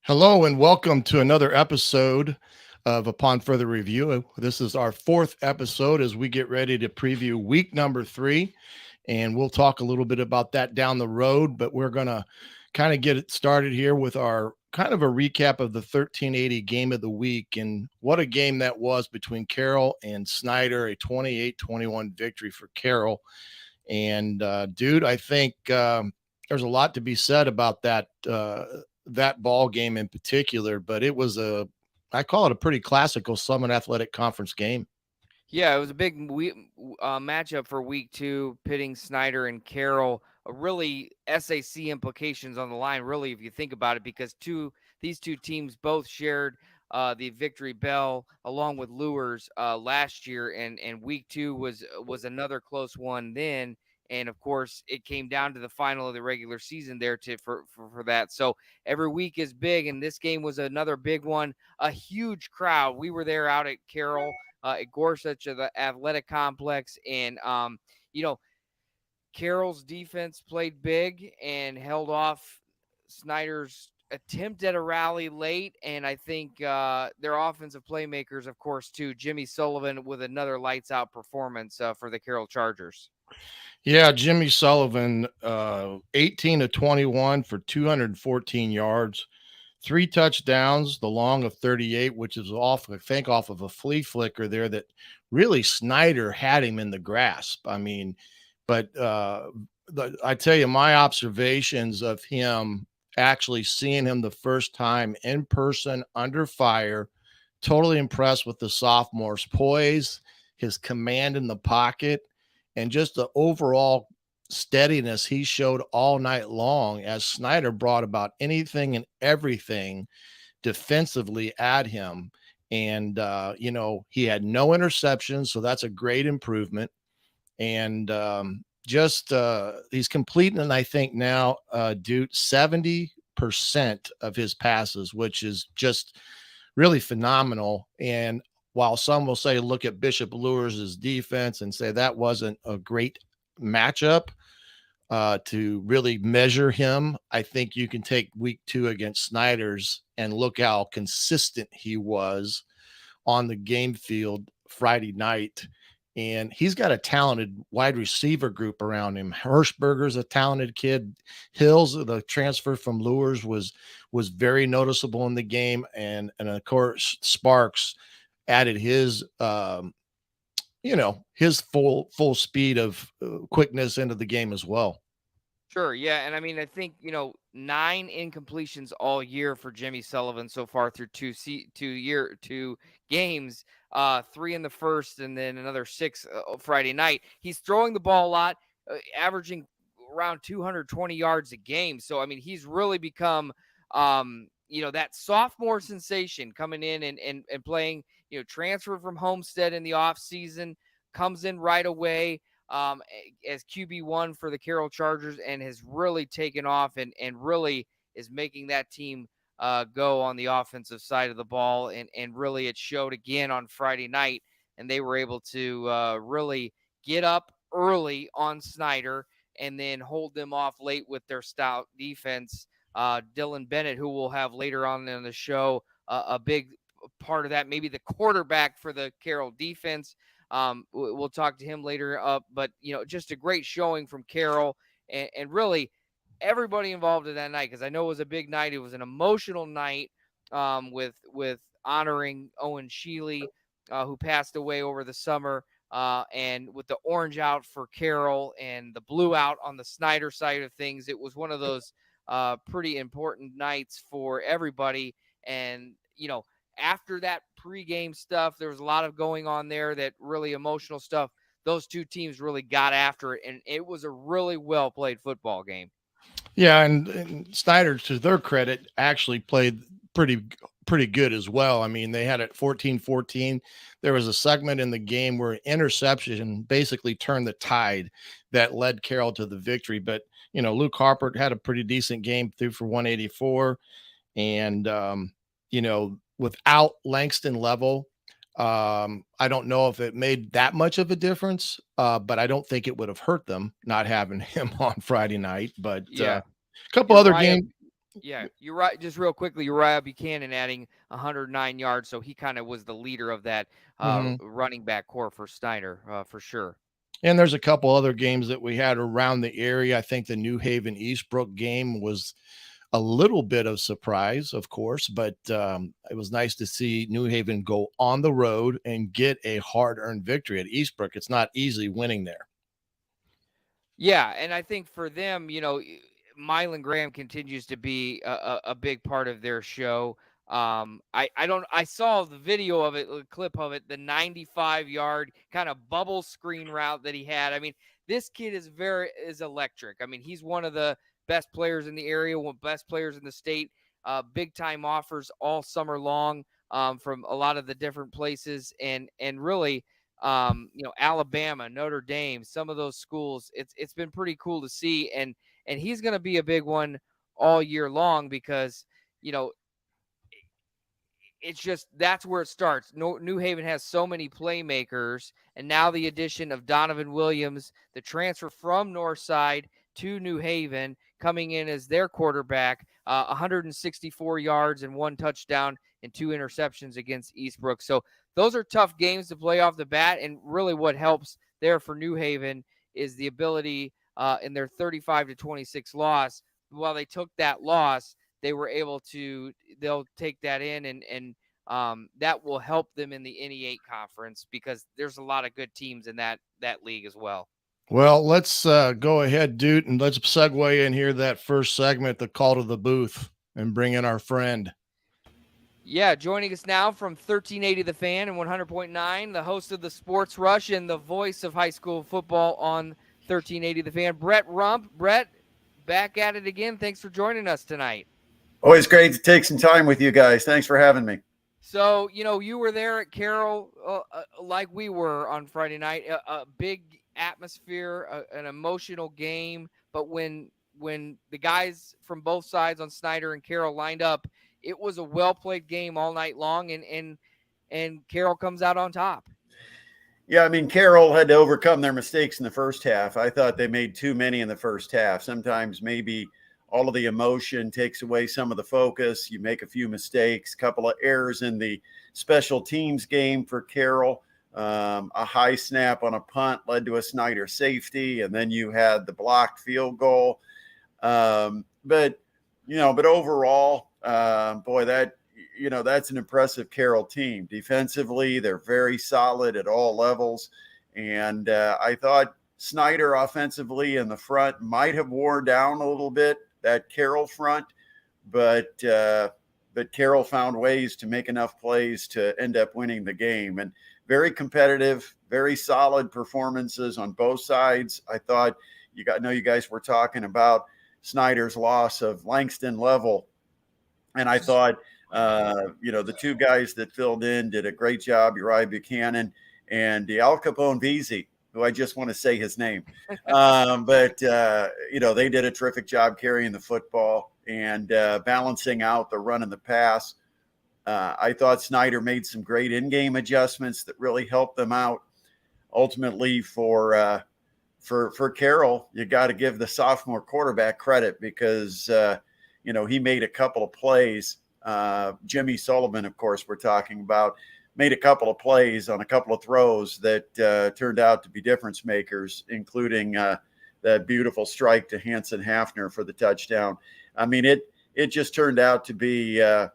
Hello and welcome to another episode of Upon Further Review. This is our fourth episode as we get ready to preview week number 3. And we'll talk a little bit about that down the road, but we're going to kind of get it started here with our kind of a recap of the 1380 game of the week. And what a game that was between Carroll and Snider, a 28-21 victory for Carroll. And dude, I think there's a lot to be said about that ball game in particular, but it was I call it a pretty classical Summit Athletic Conference game. Yeah, it was a big matchup for week 2, pitting Snider and Carroll. Really, SAC implications on the line, really, if you think about it, because these two teams both shared the victory bell along with Lures last year, and week 2 was another close one then. And of course, it came down to the final of the regular season there for that. So every week is big, and this game was another big one. A huge crowd. We were there out at Carroll at Gorsuch of the athletic complex. And, Carroll's defense played big and held off Snider's attempt at a rally late. And I think their offensive playmakers, of course, too, Jimmy Sullivan with another lights out performance for the Carroll Chargers. Yeah, Jimmy Sullivan, 18 to 21 for 214 yards, 3 touchdowns, the long of 38, which is off, I think, off of a flea flicker there that really Snider had him in the grasp. I mean, but I tell you, my observations of him, actually seeing him the first time in person under fire, totally impressed with the sophomore's poise, his command in the pocket, and just the overall steadiness he showed all night long as Snider brought about anything and everything defensively at him. And, he had no interceptions, so that's a great improvement. And he's completing, and I think now, dude, 70% of his passes, which is just really phenomenal. And while some will say, look at Bishop Lures' defense and say that wasn't a great matchup to really measure him, I think you can take week 2 against Snider's and look how consistent he was on the game field Friday night. And he's got a talented wide receiver group around him. Hirschberger's a talented kid. Hills, the transfer from Lures, was very noticeable in the game. And of course, Sparks added his his full speed of quickness into the game as well. Sure, yeah, and I mean, I think 9 incompletions all year for Jimmy Sullivan so far through two games, 3 in the first, and then another 6 Friday night. He's throwing the ball a lot, averaging around 220 yards a game. So I mean, he's really become, that sophomore sensation coming in and playing. Transfer from Homestead in the offseason, comes in right away as QB1 for the Carroll Chargers, and has really taken off and really is making that team go on the offensive side of the ball. And really it showed again on Friday night, and they were able to really get up early on Snider and then hold them off late with their stout defense. Dylan Bennett, who we'll have later on in the show, a big part of that, maybe the quarterback for the Carroll defense. We'll talk to him later up, but just a great showing from Carroll, and really everybody involved in that night, because I know it was a big night. It was an emotional night with honoring Owen Sheely, who passed away over the summer, and with the orange out for Carroll and the blue out on the Snider side of things. It was one of those pretty important nights for everybody. And after that pregame stuff, there was a lot of going on there, that really emotional stuff. Those two teams really got after it, and it was a really well played football game. Yeah, and Snider, to their credit, actually played pretty good as well. I mean, they had it 14-14. There was a segment in the game where interception basically turned the tide that led Carroll to the victory. But Luke Harper had a pretty decent game, through for 184, and without Langston Level, I don't know if it made that much of a difference, but I don't think it would have hurt them not having him on Friday night. But Yeah, a couple other Uriah games. Yeah, you're right. Just real quickly, Uriah Buchanan adding 109 yards, so he kind of was the leader of that Mhm. running back core for Snider, for sure. And there's a couple other games that we had around the area. I think the New Haven Eastbrook game was a little bit of surprise, of course, but it was nice to see New Haven go on the road and get a hard-earned victory at Eastbrook. It's not easy winning there. Yeah, and I think for them, Mylan Graham continues to be a big part of their show. I saw the video of it, the clip of it, the 95-yard kind of bubble screen route that he had. I mean, this kid is electric. I mean, he's one of the best players in the area, one of the best players in the state. Big time offers all summer long from a lot of the different places, and really Alabama, Notre Dame, some of those schools. It's been pretty cool to see, and he's going to be a big one all year long because it's just that's where it starts. New Haven has so many playmakers, and now the addition of Donovan Williams, the transfer from Northside to New Haven, coming in as their quarterback, 164 yards and 1 touchdown and 2 interceptions against Eastbrook. So those are tough games to play off the bat, and really what helps there for New Haven is the ability in their 35-26 loss. While they took that loss, they'll take that in and that will help them in the NE8 conference because there's a lot of good teams in that league as well. Well, let's go ahead, dude, and let's segue in here that first segment, the call to the booth, and bring in our friend. Yeah, joining us now from 1380 The Fan and 100.9, the host of the Sports Rush and the voice of high school football on 1380 The Fan, Brett Rump. Brett, back at it again. Thanks for joining us tonight. Always great to take some time with you guys. Thanks for having me. So, you were there at Carroll like we were on Friday night, a big atmosphere, an emotional game. But when the guys from both sides on Snider and Carroll lined up, it was a well-played game all night long, and Carroll comes out on top. Yeah, I mean, Carroll had to overcome their mistakes in the first half. I thought they made too many in the first half. Sometimes maybe all of the emotion takes away some of the focus. You make a few mistakes, a couple of errors in the special teams game for Carroll. A high snap on a punt led to a Snider safety, and then you had the blocked field goal. But overall, boy, that's an impressive Carroll team. Defensively, they're very solid at all levels. And I thought Snider offensively in the front might have wore down a little bit, that Carroll front, but Carroll found ways to make enough plays to end up winning the game. And very competitive, very solid performances on both sides. I thought you guys were talking about Snider's loss of Langston Level. And I thought, the two guys that filled in did a great job, Uriah Buchanan and Al Capone Veazey, who I just want to say his name. But they did a terrific job carrying the football and balancing out the run and the pass. I thought Snider made some great in-game adjustments that really helped them out. Ultimately, for Carroll, you got to give the sophomore quarterback credit because he made a couple of plays. Jimmy Sullivan, of course, we're talking about, made a couple of plays on a couple of throws that turned out to be difference makers, including that beautiful strike to Hanson Hafner for the touchdown. I mean, it just turned out to be a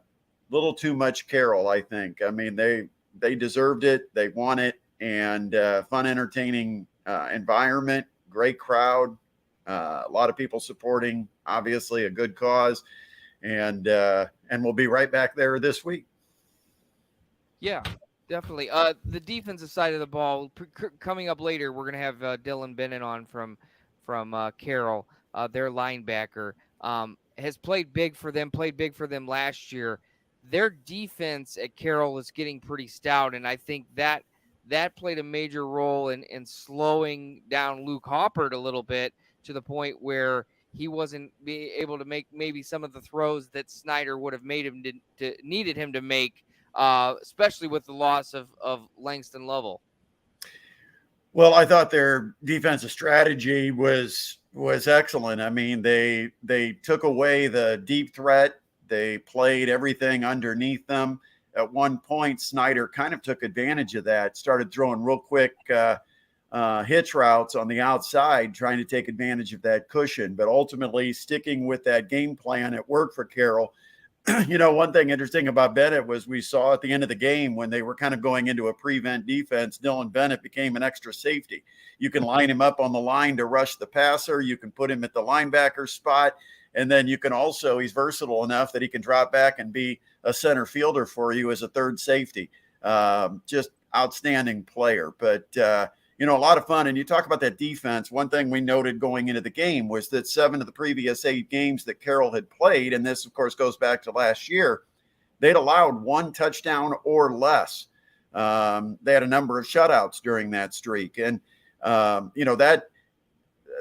little too much Carroll, I think. I mean, they deserved it. They won it. And fun, entertaining environment, great crowd, a lot of people supporting, obviously a good cause. And we'll be right back there this week. Yeah, definitely. The defensive side of the ball coming up later. We're gonna have Dylan Bennett on from Carroll, their linebacker. Has played big for them. Played big for them last year. Their defense at Carroll is getting pretty stout, and I think that played a major role in slowing down Luke Hoppert a little bit to the point where he wasn't able to make maybe some of the throws that Snider would have made him needed him to make. Especially with the loss of Langston Lovell. Well, I thought their defensive strategy was excellent. I mean, they took away the deep threat. They played everything underneath them. At one point, Snider kind of took advantage of that, started throwing real quick hitch routes on the outside, trying to take advantage of that cushion. But ultimately, sticking with that game plan, it worked for Carroll. One thing interesting about Bennett was we saw at the end of the game when they were kind of going into a prevent defense, Dylan Bennett became an extra safety. You can line him up on the line to rush the passer. You can put him at the linebacker spot. And then you can also, he's versatile enough that he can drop back and be a center fielder for you as a third safety. Just outstanding player. But, a lot of fun. And you talk about that defense. One thing we noted going into the game was that 7 of the previous 8 games that Carroll had played, and this, of course, goes back to last year, they'd allowed 1 touchdown or less. They had a number of shutouts during that streak. And,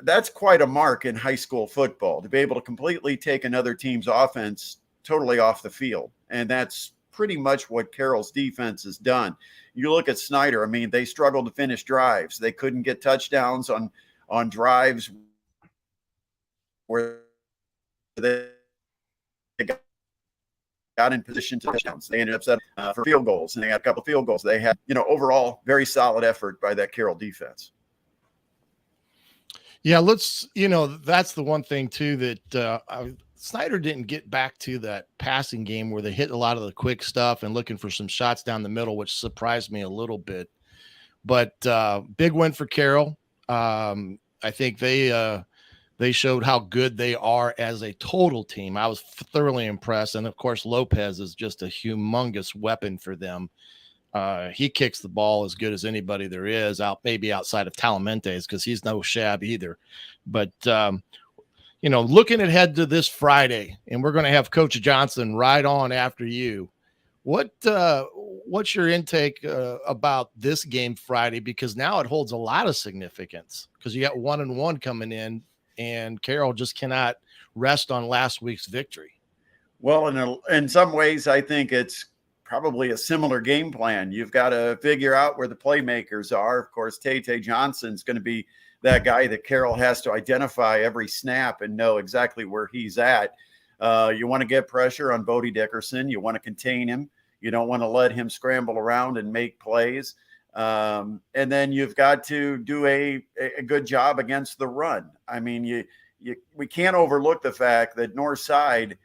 that's quite a mark in high school football, to be able to completely take another team's offense totally off the field. And that's pretty much what Carroll's defense has done. You look at Snider, I mean, they struggled to finish drives. They couldn't get touchdowns on drives where they got in position to touchdowns. They ended up set for field goals, and they got a couple of field goals. They had, overall very solid effort by that Carroll defense. Yeah, that's the one thing too that Snider didn't get back to that passing game where they hit a lot of the quick stuff and looking for some shots down the middle, which surprised me a little bit. But big win for Carroll. I think they showed how good they are as a total team. I was thoroughly impressed. And, of course, Lopez is just a humongous weapon for them. He kicks the ball as good as anybody there is, maybe outside of Talamentes, because he's no shab either. But, looking ahead to this Friday, and we're going to have Coach Johnson right on after you. What's your intake about this game Friday? Because now it holds a lot of significance because you got 1-1 coming in, and Carroll just cannot rest on last week's victory. Well, in some ways, I think it's probably a similar game plan. You've got to figure out where the playmakers are. Of course, Tay Johnson's going to be that guy that Carroll has to identify every snap and know exactly where he's at. You want to get pressure on Bodie Dickerson. You want to contain him. You don't want to let him scramble around and make plays. And then you've got to do a good job against the run. I mean, we can't overlook the fact that Northside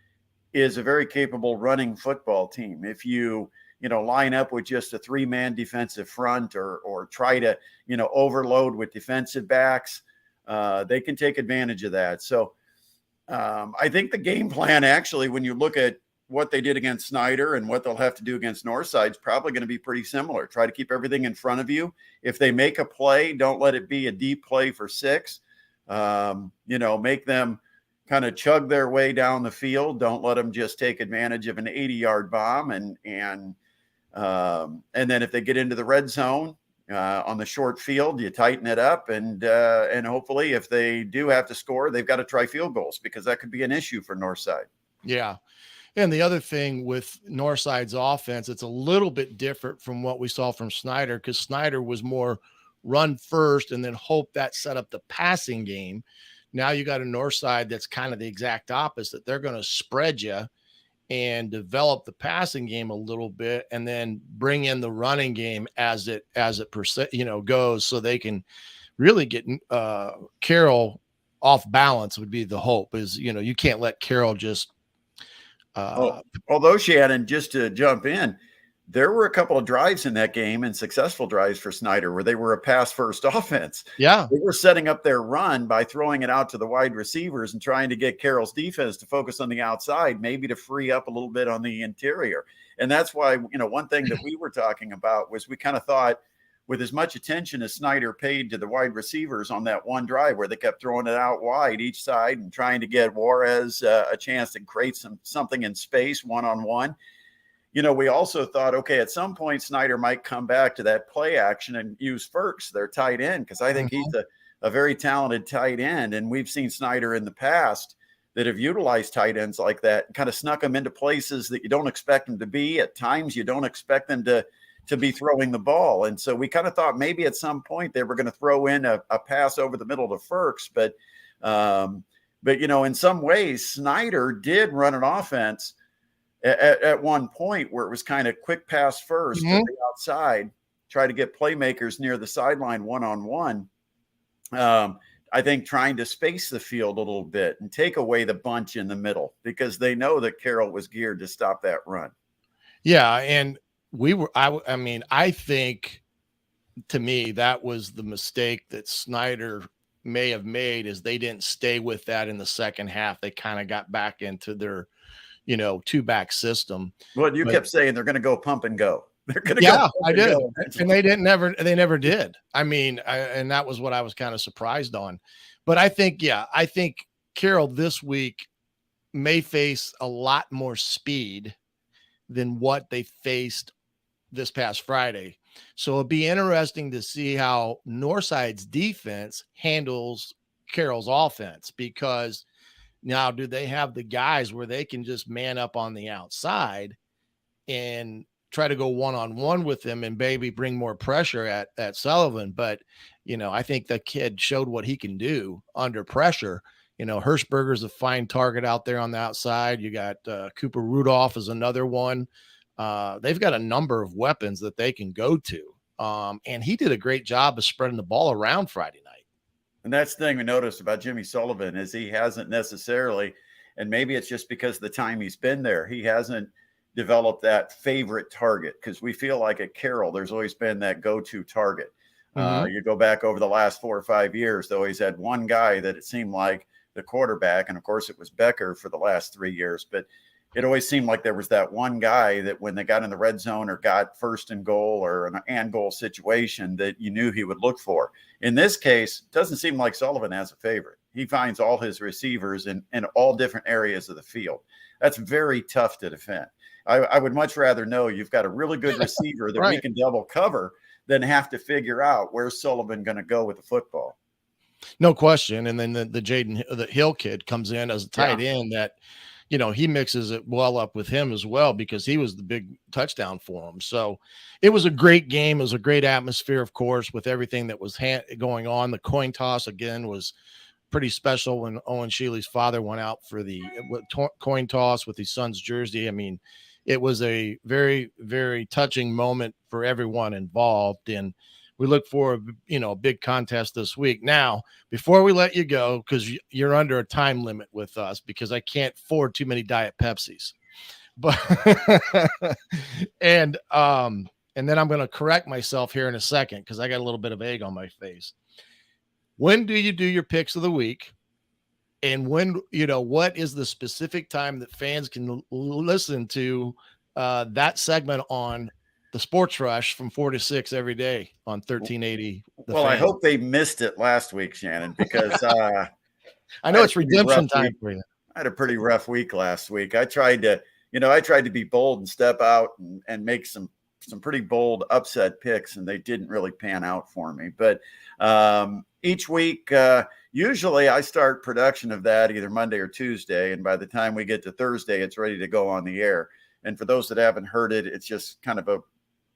is a very capable running football team. If you line up with just a 3-man defensive front or try to, overload with defensive backs, they can take advantage of that. So I think the game plan, actually, when you look at what they did against Snider and what they'll have to do against Northside, is probably going to be pretty similar. Try to keep everything in front of you. If they make a play, don't let it be a deep play for 6. Make them kind of chug their way down the field. Don't let them just take advantage of an 80-yard bomb. And then if they get into the red zone on the short field, you tighten it up. And hopefully if they do have to score, they've got to try field goals, because that could be an issue for Northside. Yeah. And the other thing with Northside's offense, it's a little bit different from what we saw from Snider, because Snider was more run first and then hope that set up the passing game. Now you got a Northside that's kind of the exact opposite. They're going to spread you and develop the passing game a little bit, and then bring in the running game as it goes, so they can really get Carroll off balance. Would be the hope. Is you can't let Carroll just. Although, Shannon, just to jump in, there were a couple of drives in that game, and successful drives for Snider, where they were a pass-first offense. Yeah. They were setting up their run by throwing it out to the wide receivers and trying to get Carroll's defense to focus on the outside, maybe to free up a little bit on the interior. And that's why, one thing that we were talking about was we kind of thought, with as much attention as Snider paid to the wide receivers on that one drive where they kept throwing it out wide each side and trying to get Juarez a chance to create something in space one-on-one, we also thought, okay, at some point Snider might come back to that play action and use Ferks, their tight end, because I think he's a very talented tight end. And we've seen Snider in the past that have utilized tight ends like that and kind of snuck them into places that you don't expect them to be. At times you don't expect them to to be throwing the ball. And so we kind of thought maybe at some point they were going to throw in a pass over the middle to Ferks. But, in some ways, Snider did run an offense at one point where it was kind of quick pass first to the outside, try to get playmakers near the sideline one-on-one. I think trying to space the field a little bit and take away the bunch in the middle because they know that Carroll was geared to stop that run. Yeah. And I think to me, that was the mistake that Snider may have made is they didn't stay with that in the second half. They kind of got back into their, two back system. Well, you kept saying they're going to go pump and go. They're going to go. I did. And they never did. And that was what I was kind of surprised on. But I think Carroll this week may face a lot more speed than what they faced this past Friday. So it'll be interesting to see how Northside's defense handles Carroll's offense, because now do they have the guys where they can just man up on the outside and try to go one-on-one with him and maybe bring more pressure at Sullivan. But, I think the kid showed what he can do under pressure. Hirschberger's a fine target out there on the outside. You got Cooper Rudolph is another one. They've got a number of weapons that they can go to. And he did a great job of spreading the ball around Friday night. And that's the thing we noticed about Jimmy Sullivan is he hasn't necessarily, and maybe it's just because of the time he's been there, he hasn't developed that favorite target, because we feel like at Carroll, there's always been that go-to target. You go back over the last 4 or 5 years, they always had one guy that it seemed like the quarterback, and of course it was Becker for the last 3 years, but it always seemed like there was that one guy that when they got in the red zone or got first and goal or an and goal situation that you knew he would look for. In this case, it doesn't seem like Sullivan has a favorite. He finds all his receivers in all different areas of the field. That's very tough to defend. I would much rather know you've got a really good receiver that we can double cover than have to figure out where's Sullivan going to go with the football. No question. And then the Hill kid comes in as a tight end that, he mixes it well up with him as well, because he was the big touchdown for him. So it was a great game. It was a great atmosphere, of course, with everything that was going on. The coin toss again was pretty special when Owen Shealy's father went out for the coin toss with his son's jersey. It was a very, very touching moment for everyone involved. And we look for, a big contest this week. Now, before we let you go, because you're under a time limit with us, because I can't afford too many Diet Pepsis. But and then I'm going to correct myself here in a second, because I got a little bit of egg on my face. When do you do your picks of the week? And when, what is the specific time that fans can listen to that segment on the Sports Rush from 4 to 6 every day on 1380? I hope they missed it last week, Shannon, because I know it's redemption time for you. I had a pretty rough week last week. I tried to be bold and step out and make some pretty bold upset picks, and they didn't really pan out for me. But each week, usually I start production of that either Monday or Tuesday, and by the time we get to Thursday, it's ready to go on the air. And for those that haven't heard it, it's just kind of a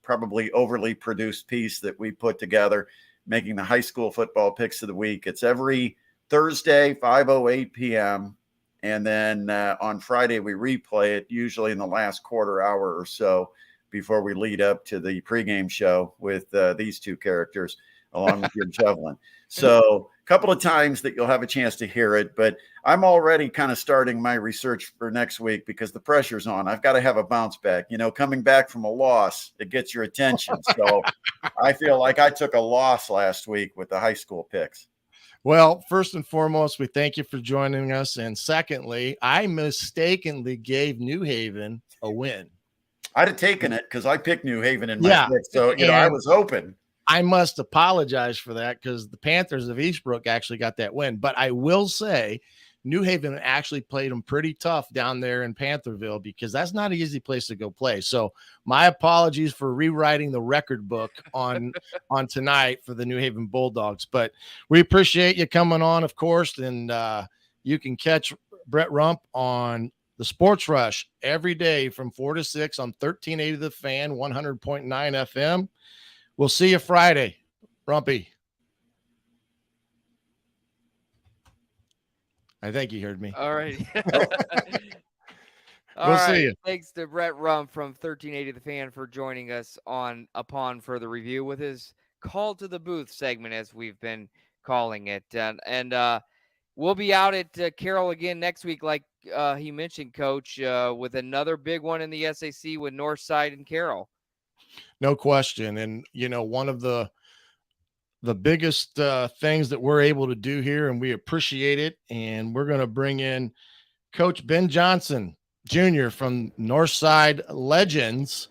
probably overly produced piece that we put together, making the high school football picks of the week. It's every Thursday, 5:08 p.m. And then on Friday, we replay it, usually in the last quarter hour or so before we lead up to the pregame show with these two characters, along with your javelin. So a couple of times that you'll have a chance to hear it, but I'm already kind of starting my research for next week because the pressure's on. I've got to have a bounce back. Coming back from a loss, it gets your attention. So I feel like I took a loss last week with the high school picks. Well, first and foremost, we thank you for joining us. And secondly, I mistakenly gave New Haven a win. I'd have taken it because I picked New Haven in my pick. So, I was hoping. I must apologize for that because the Panthers of Eastbrook actually got that win. But I will say New Haven actually played them pretty tough down there in Pantherville, because that's not an easy place to go play. So my apologies for rewriting the record book on tonight for the New Haven Bulldogs. But we appreciate you coming on, of course. And you can catch Brett Rump on The Sports Rush every day from 4 to 6 on 1380 The Fan, 100.9 FM. We'll see you Friday. Rumpy. I think you heard me. All right. We'll see you. Thanks to Brett Rump from 1380 The Fan for joining us upon further review with his call to the booth segment, as we've been calling it. And we'll be out at Carroll again next week, like he mentioned, Coach, with another big one in the SAC with Northside and Carroll. No question. And, one of the biggest things that we're able to do here, and we appreciate it, and we're going to bring in Coach Ben Johnson Jr. from Northside Legends,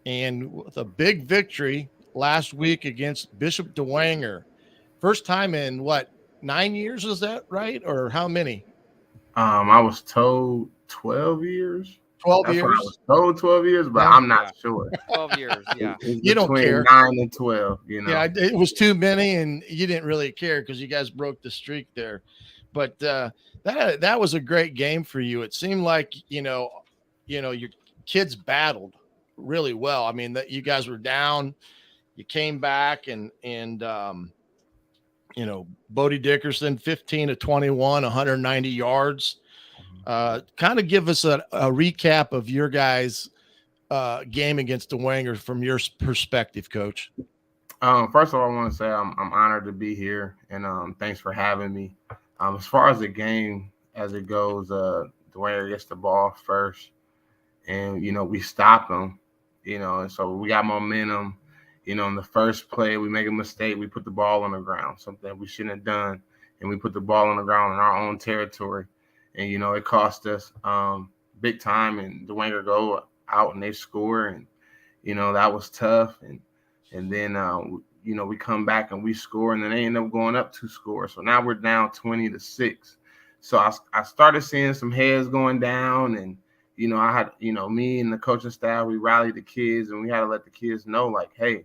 and with a big victory last week against Bishop Dwenger. First time in 9 years, is that right? Or how many? I was told 12 years. 12 That's years. what I was told 12 years, but Yeah. I'm not sure. 12 years, yeah. It's You don't between care. 9 and 12, Yeah, it was too many, and you didn't really care because you guys broke the streak there. But that was a great game for you. It seemed like your kids battled really well. I mean, that you guys were down, you came back, and Bodie Dickerson, 15 to 21, 190 yards. Kind of give us a recap of your guys' game against Dwenger from your perspective, Coach. First of all, I want to say I'm honored to be here, and thanks for having me. As far as the game as it goes, Dwenger gets the ball first, and we stop him, and so we got momentum. In the first play, we make a mistake. We put the ball on the ground, something we shouldn't have done, and we put the ball on the ground in our own territory, and it cost us big time. And Dwenger go out and they score, and that was tough. And then we come back and we score, and then they end up going up 2 scores. So now we're down 20 to 6. So I started seeing some heads going down, and I had me and the coaching staff, we rallied the kids, and we had to let the kids know, like, hey,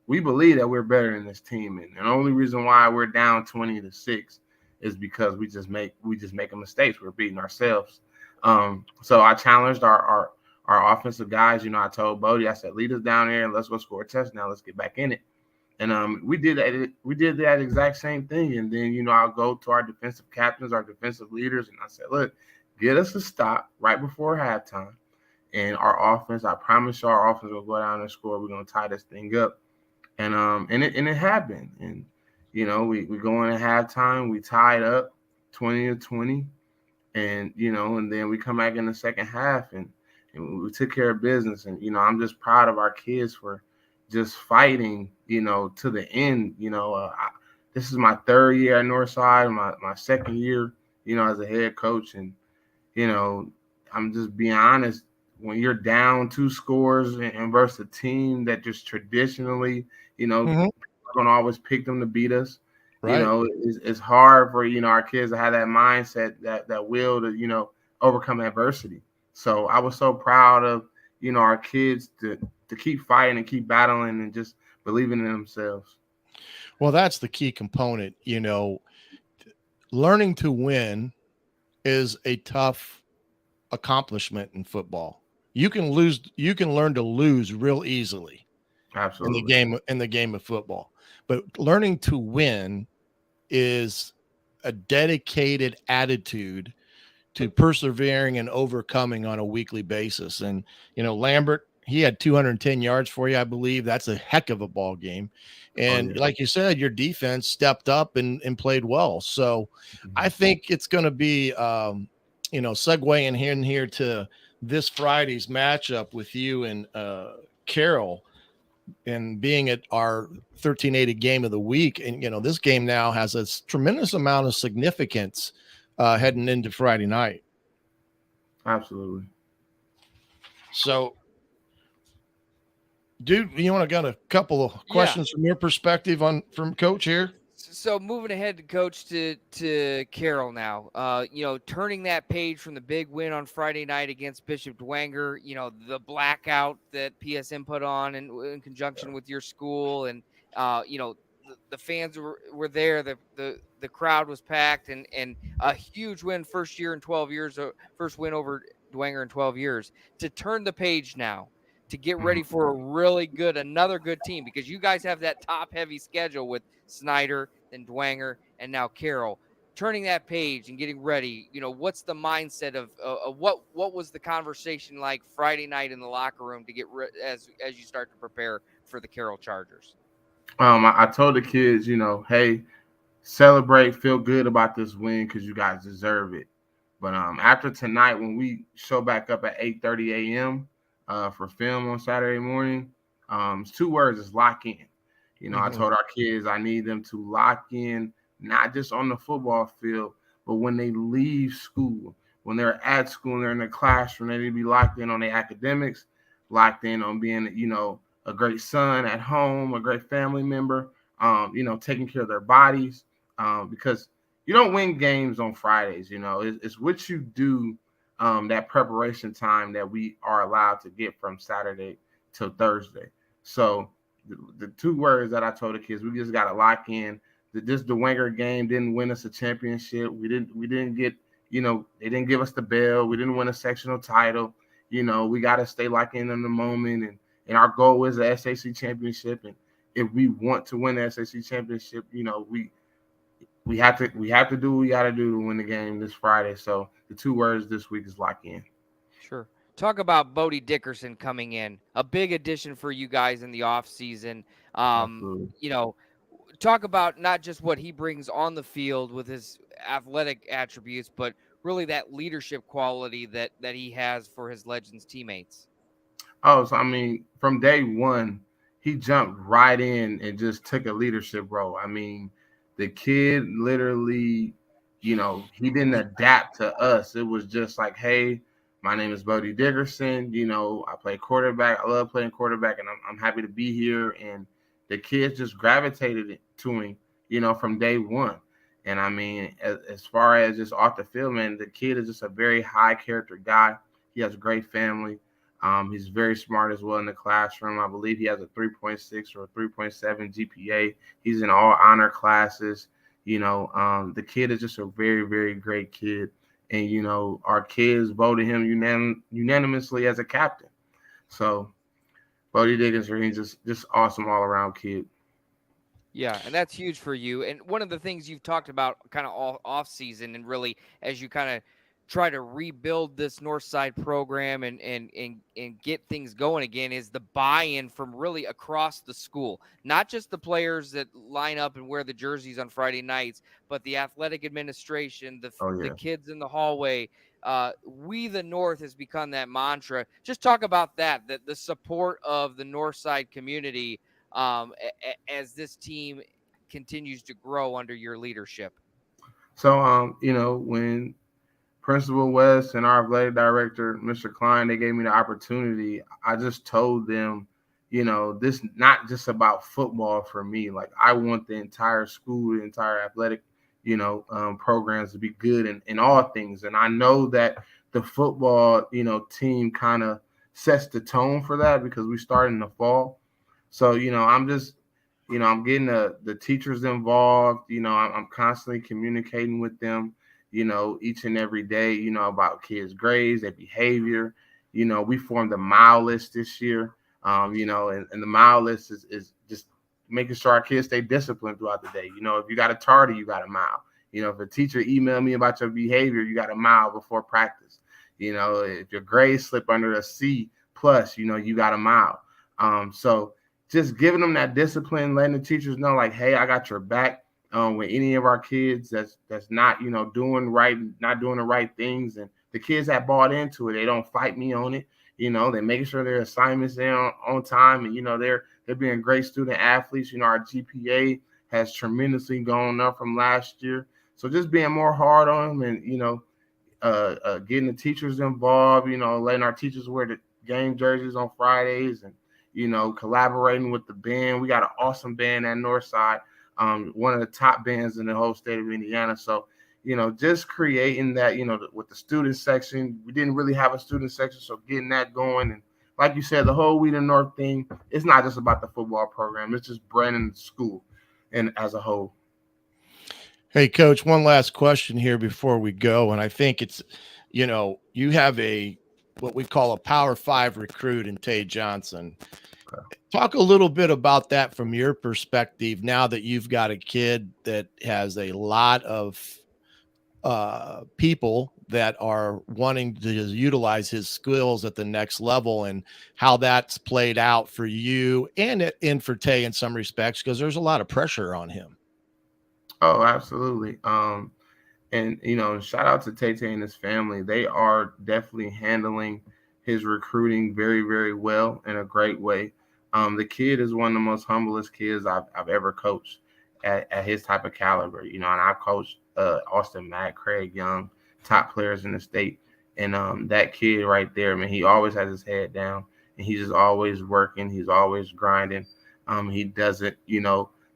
we believe that we're better than this team, and the only reason why we're down 20 to 6 is because we just making mistakes. We're beating ourselves. So I challenged our offensive guys. I told Bodie, I said, lead us down there and let's go score a touchdown. Let's get back in it. And we did that. We did that exact same thing. And then I'll go to our defensive captains, our defensive leaders, and I said, look, get us a stop right before halftime. And our offense, I promise you, our offense will go down and score. We're gonna tie this thing up, and it happened. And we go in at halftime, we tied up 20 to 20, and and then we come back in the second half, and we took care of business. And I'm just proud of our kids for just fighting, to the end. This is my 3rd year at Northside, my 2nd year, as a head coach, and I'm just being honest. When you're down 2 scores and versus a team that just traditionally, going to always pick them to beat us, right. It's hard for, our kids to have that mindset, that will to, overcome adversity. So I was so proud of, our kids to keep fighting and keep battling and just believing in themselves. Well, that's the key component. Learning to win is a tough accomplishment in football. You can learn to lose real easily. Absolutely. In the game of football. But learning to win is a dedicated attitude to persevering and overcoming on a weekly basis. And, Lambert, he had 210 yards for you, I believe. That's a heck of a ball game. And like you said, your defense stepped up and played well. So I think it's going to be, segueing in here to this Friday's matchup with you and Carroll, and being at our 1380 game of the week. And, this game now has a tremendous amount of significance heading into Friday night. Absolutely. So, dude, you want to get a couple of questions from your perspective from Coach here? So moving ahead to Coach to Carroll now, turning that page from the big win on Friday night against Bishop Dwenger, the blackout that PSM put on in conjunction with your school, and the fans were there. The crowd was packed, and a huge win, first win over Dwenger in 12 years. To turn the page now, to get ready for another good team, because you guys have that top heavy schedule with Snider and Dwenger and now Carroll. Turning that page and getting ready, what's the mindset of what was the conversation like Friday night in the locker room to get as you start to prepare for the Carroll Chargers? I told the kids, hey, celebrate, feel good about this win because you guys deserve it. But after tonight, when we show back up at 8:30 a.m. For film on Saturday morning, it's 2 words: it's lock in. I told our kids I need them to lock in, not just on the football field, but when they leave school, when they're at school and they're in the classroom, they need to be locked in on their academics, locked in on being, a great son at home, a great family member, taking care of their bodies, because you don't win games on Fridays. It's what you do, that preparation time that we are allowed to get from Saturday till Thursday. So the 2 words that I told the kids, we just got to lock in. This Dwenger game didn't win us a championship. We didn't get, they didn't give us the bell. We didn't win a sectional title. We got to stay locked in the moment. And our goal is the SAC championship. And if we want to win the SAC championship, we have to do what we got to do to win the game this Friday. So the 2 words this week is lock in. Sure. Talk about Bodie Dickerson coming in, a big addition for you guys in the offseason. Talk about not just what he brings on the field with his athletic attributes, but really that leadership quality that he has for his Legends teammates. Oh, so from day one, he jumped right in and just took a leadership role. The kid literally, he didn't adapt to us. It was just like, hey, my name is Bodie Dickerson. I play quarterback. I love playing quarterback, and I'm happy to be here. And the kids just gravitated to him, from day one. And as far as just off the field, man, the kid is just a very high character guy. He has a great family. He's very smart as well in the classroom. I believe he has a 3.6 or a 3.7 GPA. He's in all honor classes. The kid is just a very, very great kid. And, our kids voted him unanimously as a captain. So Bodie Dickerson, he's just awesome all around kid. Yeah, and that's huge for you. And one of the things you've talked about kind of all off season, and really as you kind of try to rebuild this Northside program and get things going again, is the buy-in from really across the school. Not just the players that line up and wear the jerseys on Friday nights, but the athletic administration, the kids in the hallway. We the North has become that mantra. Just talk about that the support of the Northside community as this team continues to grow under your leadership. So, when Principal West and our athletic director, Mr. Klein, they gave me the opportunity, I just told them, this not just about football for me. Like, I want the entire school, the entire athletic, programs to be good in all things. And I know that the football, team kind of sets the tone for that because we start in the fall. So, I'm just, I'm getting the teachers involved. I'm constantly communicating with them, each and every day, about kids' grades, their behavior. We formed a mile list this year, and the mile list is just making sure our kids stay disciplined throughout the day. If you got a tardy, you got a mile. If a teacher emailed me about your behavior, you got a mile before practice. If your grades slip under a C plus, you got a mile. So just giving them that discipline, letting the teachers know, like, hey, I got your back. With any of our kids that's not, not doing the right things, and the kids that bought into it, they don't fight me on it. They making sure their assignments in on time, and they're being great student athletes. Our GPA has tremendously gone up from last year. So just being more hard on them, and getting the teachers involved. Letting our teachers wear the game jerseys on Fridays, and collaborating with the band. We got an awesome band at Northside. One of the top bands in the whole state of Indiana. So, just creating that, with the student section. We didn't really have a student section, so getting that going. And like you said, the whole We the North thing, it's not just about the football program. It's just branding the school. and as a whole. Hey, Coach, one last question here before we go. And I think it's, you have what we call a Power 5 recruit in Tay Johnson. Okay. Talk a little bit about that from your perspective now that you've got a kid that has a lot of people that are wanting to utilize his skills at the next level, and how that's played out for you and for Tay in some respects, because there's a lot of pressure on him. Oh, absolutely. And, shout out to Tay and his family. They are definitely handling his recruiting very, very well in a great way. The kid is one of the most humblest kids I've ever coached at his type of caliber, and I've coached Austin Mack, Craig Young, top players in the state. And that kid right there, man, he always has his head down, and he's just always working. He's always grinding. He doesn't,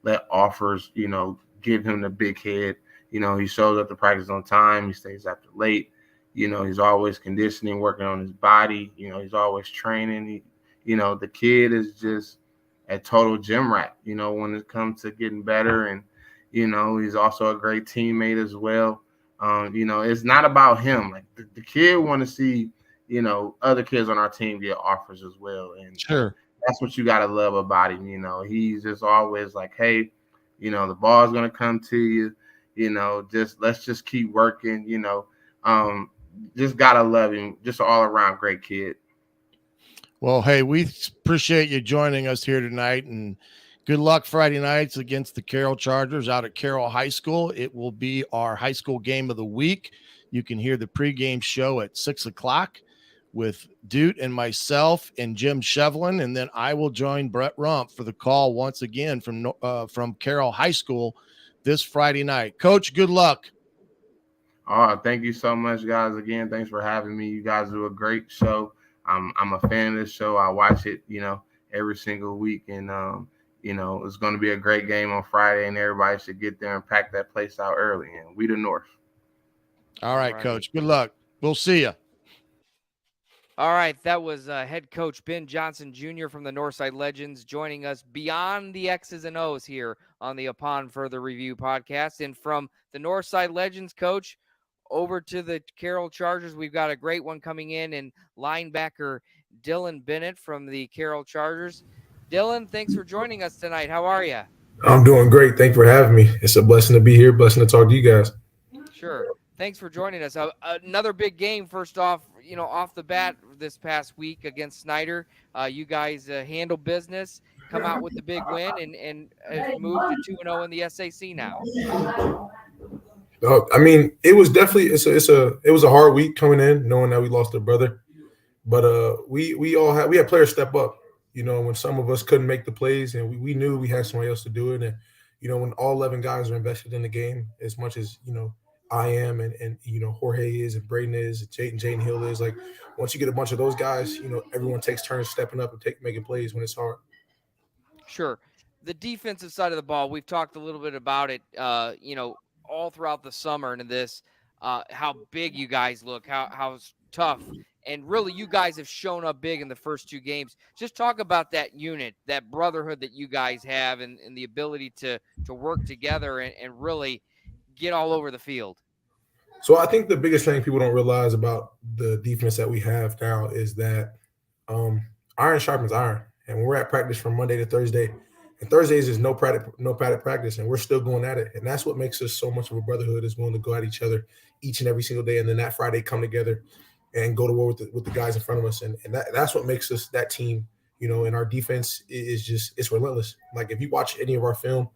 let offers, give him the big head. He shows up to practice on time. He stays after late. He's always conditioning, working on his body. He's always training. The kid is just a total gym rat, when it comes to getting better. And, he's also a great teammate as well. It's not about him. Like the kid want to see, other kids on our team get offers as well. And sure, that's what you got to love about him. He's just always like, hey, the ball's going to come to you. Let's just keep working, just got to love him. Just an all around great kid. Well, hey, we appreciate you joining us here tonight, and good luck Friday nights against the Carroll Chargers out at Carroll High School. It will be our high school game of the week. You can hear the pregame show at 6:00 with Dude and myself and Jim Shevlin, and then I will join Brett Rump for the call once again from Carroll High School this Friday night. Coach, good luck. Thank you so much, guys. Again, thanks for having me. You guys do a great show. I'm a fan of this show. I watch it, every single week. And, it's going to be a great game on Friday, and everybody should get there and pack that place out early. And we the North. All right, Coach. Good luck. We'll see you. All right. That was head coach Ben Johnson Jr. from the Northside Legends joining us beyond the X's and O's here on the Upon Further Review podcast. And from the Northside Legends, Coach, over to the Carroll Chargers, we've got a great one coming in, and linebacker Dylan Bennett from the Carroll Chargers. Dylan, thanks for joining us tonight. How are you? I'm doing great. Thank you for having me. It's a blessing to be here. Blessing to talk to you guys. Sure. Thanks for joining us. Another big game, first off, off the bat this past week against Snider. You guys handle business, come out with the big win, and moved to 2-0 in the SAC now. It was definitely it was a hard week coming in, knowing that we lost a brother. But we had players step up, when some of us couldn't make the plays, and we knew we had somebody else to do it. And when all 11 guys are invested in the game, as much as I am, and Jorge is, and Braden is, and Jaden Hill is, like, once you get a bunch of those guys, everyone takes turns stepping up and making plays when it's hard. Sure. The defensive side of the ball, we've talked a little bit about it, all throughout the summer into this, how big you guys look, how tough, and really you guys have shown up big in the first two games. Just talk about that unit, that brotherhood that you guys have, and the ability to work together and really get all over the field. So I think the biggest thing people don't realize about the defense that we have now is that iron sharpens iron. And when we're at practice from Monday to Thursday, and Thursdays is no padded practice, and we're still going at it. And that's what makes us so much of a brotherhood, is willing to go at each other each and every single day. And then that Friday come together and go to war with the guys in front of us. And that's what makes us that team, and our defense is it's relentless. Like, if you watch any of our film,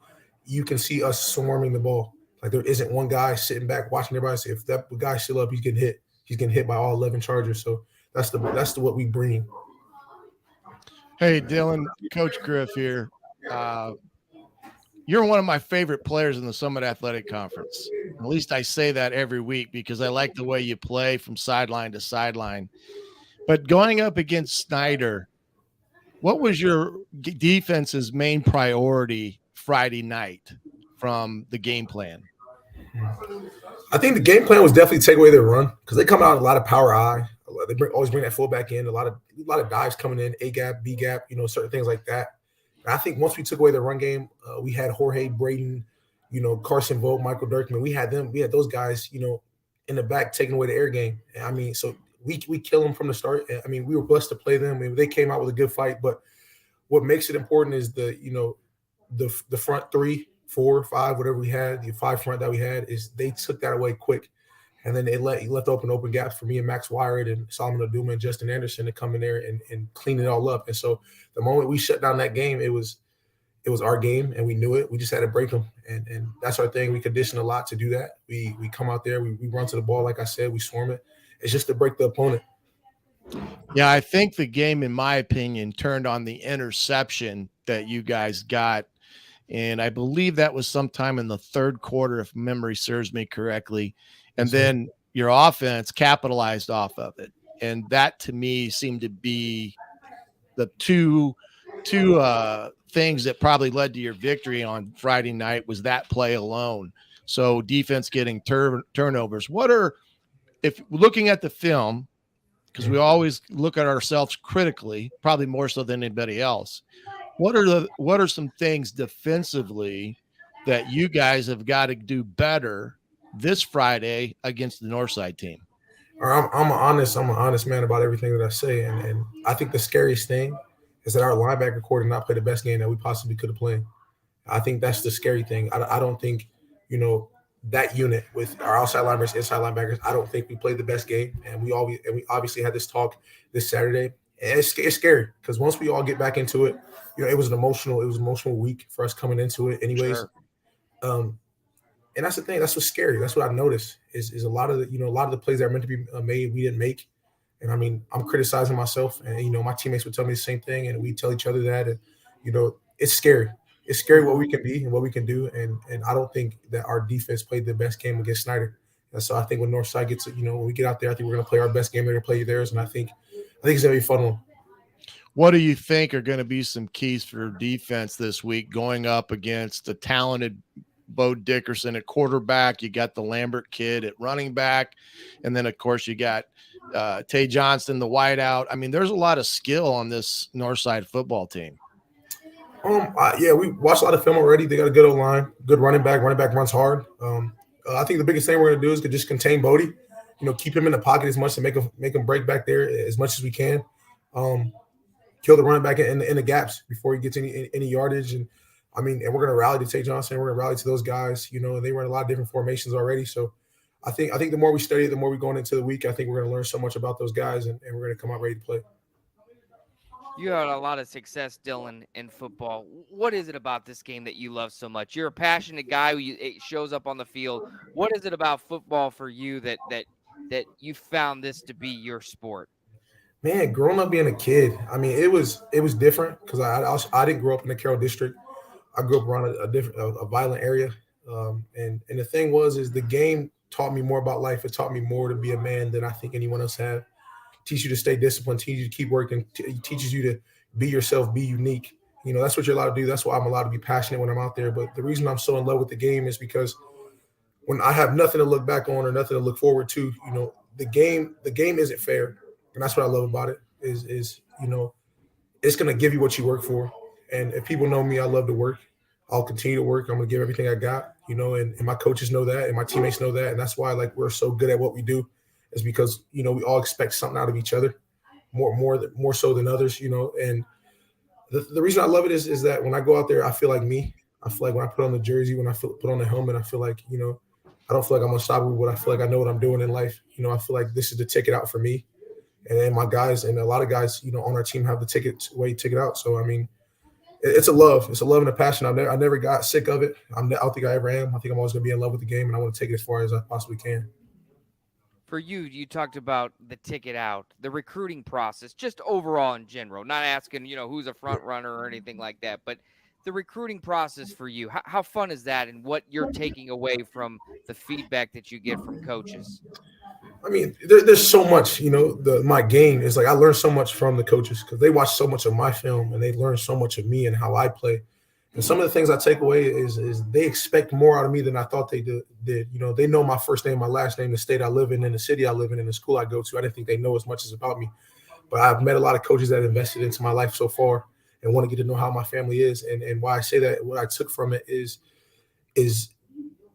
you can see us swarming the ball. Like, there isn't one guy sitting back watching everybody say, if that guy's still up, he's getting hit. He's getting hit by all 11 Chargers. So that's what we bring. Hey, Dylan, Coach Griff here. You're one of my favorite players in the Summit Athletic Conference. At least I say that every week, because I like the way you play from sideline to sideline. But going up against Snider, what was your defense's main priority Friday night from the game plan? I think the game plan was definitely take away their run, because they come out a lot of power I. They always bring that fullback in, a lot of dives coming in, A gap, B gap, certain things like that. And I think once we took away the run game, we had Jorge Braden, Carson Vogt, Michael Dirkman. We had those guys, in the back taking away the air game. I mean, so we kill them from the start. I mean, we were blessed to play them. I mean, they came out with a good fight, but what makes it important is the front 3, 4, 5, whatever we had, the 5 front that we had, is they took that away quick. And then he left open gaps for me and Max Wired and Solomon Oduma and Justin Anderson to come in there and clean it all up. And so the moment we shut down that game, it was our game, and we knew it. We just had to break them, and that's our thing. We condition a lot to do that. We come out there, we run to the ball, like I said, we swarm it. It's just to break the opponent. Yeah, I think the game, in my opinion, turned on the interception that you guys got. And I believe that was sometime in the third quarter, if memory serves me correctly. And then your offense capitalized off of it. And that, to me, seemed to be the two things that probably led to your victory on Friday night, was that play alone. So defense getting turnovers. If looking at the film, because we always look at ourselves critically, probably more so than anybody else, what are some things defensively that you guys have got to do better this Friday against the Northside team? I'm an honest man about everything that I say, and I think the scariest thing is that our linebacker core did not play the best game that we possibly could have played. I think that's the scary thing. I don't think, that unit with our outside linebackers, inside linebackers, I don't think we played the best game. And we obviously had this talk this Saturday. And it's scary because once we all get back into it, it was an emotional week for us coming into it anyways. Sure. And that's the thing. That's what's scary. That's what I noticed is a lot of the plays that are meant to be made, we didn't make. And I mean, I'm criticizing myself, and my teammates would tell me the same thing, and we tell each other that, and it's scary. It's scary what we can be and what we can do, and I don't think that our defense played the best game against Snider. And so I think when Northside gets, when we get out there, I think we're going to play our best game. They're going to play theirs, and I think it's going to be a fun one. What do you think are going to be some keys for defense this week going up against the talented Bo Dickerson at quarterback? You got the Lambert kid at running back, and then of course you got Tay Johnston, the wideout. I mean, there's a lot of skill on this Northside football team. Yeah, we watched a lot of film already. They got a good O-line, good running back. Running back runs hard. I think the biggest thing we're going to do is to just contain Bodie. Keep him in the pocket as much to make him break back there as much as we can. Kill the running back in the gaps before he gets any yardage. And we're going to rally to Tay Johnson. We're going to rally to those guys. They run a lot of different formations already. So I think the more we study, the more we're going into the week, I think we're going to learn so much about those guys, and we're going to come out ready to play. You had a lot of success, Dylan, in football. What is it about this game that you love so much? You're a passionate guy it shows up on the field. What is it about football for you that you found this to be your sport? Man, growing up being a kid, I mean, it was different because I didn't grow up in the Carroll district. I grew up around a violent area, and the thing is the game taught me more about life. It taught me more to be a man than I think anyone else had. Teach you to stay disciplined, teach you to keep working, teaches you to be yourself, be unique. That's what you're allowed to do. That's why I'm allowed to be passionate when I'm out there. But the reason I'm so in love with the game is because when I have nothing to look back on or nothing to look forward to, the game isn't fair. And that's what I love about it is it's going to give you what you work for. And if people know me, I love to work. I'll continue to work. I'm going to give everything I got, and my coaches know that and my teammates know that. And that's why we're so good at what we do. Is because we all expect something out of each other, more so than others, And the reason I love it is that when I go out there, I feel like me. I feel like when I put on the jersey, when I put on the helmet, I feel like I don't feel like I'm unstoppable, but I feel like I know what I'm doing in life. I feel like this is the ticket out for me, and then my guys and a lot of guys, on our team have the ticket out. So I mean, it's a love and a passion. I never got sick of it. I don't think I ever am. I think I'm always going to be in love with the game, and I want to take it as far as I possibly can. For you talked about the ticket out, the recruiting process, just overall in general, not asking, who's a front runner or anything like that, but the recruiting process for you, how fun is that and what you're taking away from the feedback that you get from coaches? I mean, there's so much, my game is like I learned so much from the coaches because they watch so much of my film and they learn so much of me and how I play. And some of the things I take away is they expect more out of me than I thought they did. They know my first name, my last name, the state I live in, the city I live in, and the school I go to. I didn't think they know as much as about me. But I've met a lot of coaches that invested into my life so far. and want to get to know how my family is. And why I say that, what I took from it is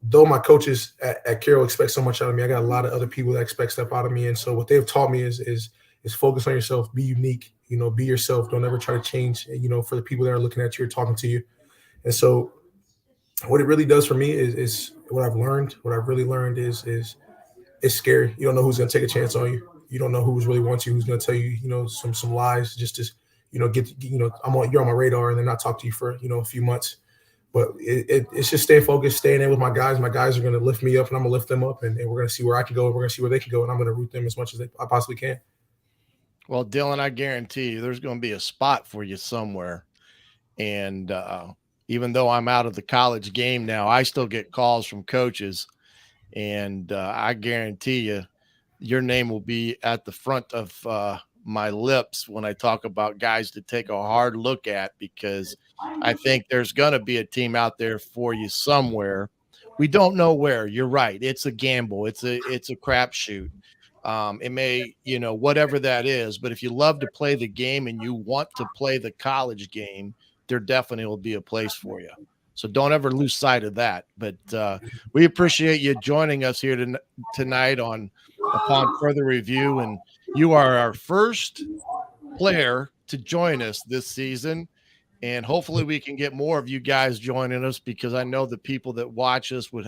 though my coaches at Carroll expect so much out of me, I got a lot of other people that expect stuff out of me. And so what they've taught me is focus on yourself, be unique, be yourself. Don't ever try to change, for the people that are looking at you or talking to you. And so what it really does for me is what I've really learned is it's scary. You don't know who's going to take a chance on you. You don't know who's really wants you, who's going to tell you, some lies just to, you're on my radar and then not talk to you for, a few months. But it's just staying focused, staying in with my guys. My guys are going to lift me up, and I'm going to lift them up, and we're going to see where I can go, and we're going to see where they can go, and I'm going to root them as much as I possibly can. Well, Dylan, I guarantee you there's going to be a spot for you somewhere. And even though I'm out of the college game now, I still get calls from coaches, and I guarantee you your name will be at the front of my lips when I talk about guys to take a hard look at, because I think there's going to be a team out there for you somewhere. We don't know where. You're right. It's a gamble. It's a crapshoot. It may, whatever that is, but if you love to play the game and you want to play the college game, there definitely will be a place for you. So don't ever lose sight of that. But we appreciate you joining us here tonight upon further review. And you are our first player to join us this season. And hopefully we can get more of you guys joining us, because I know the people that watch us would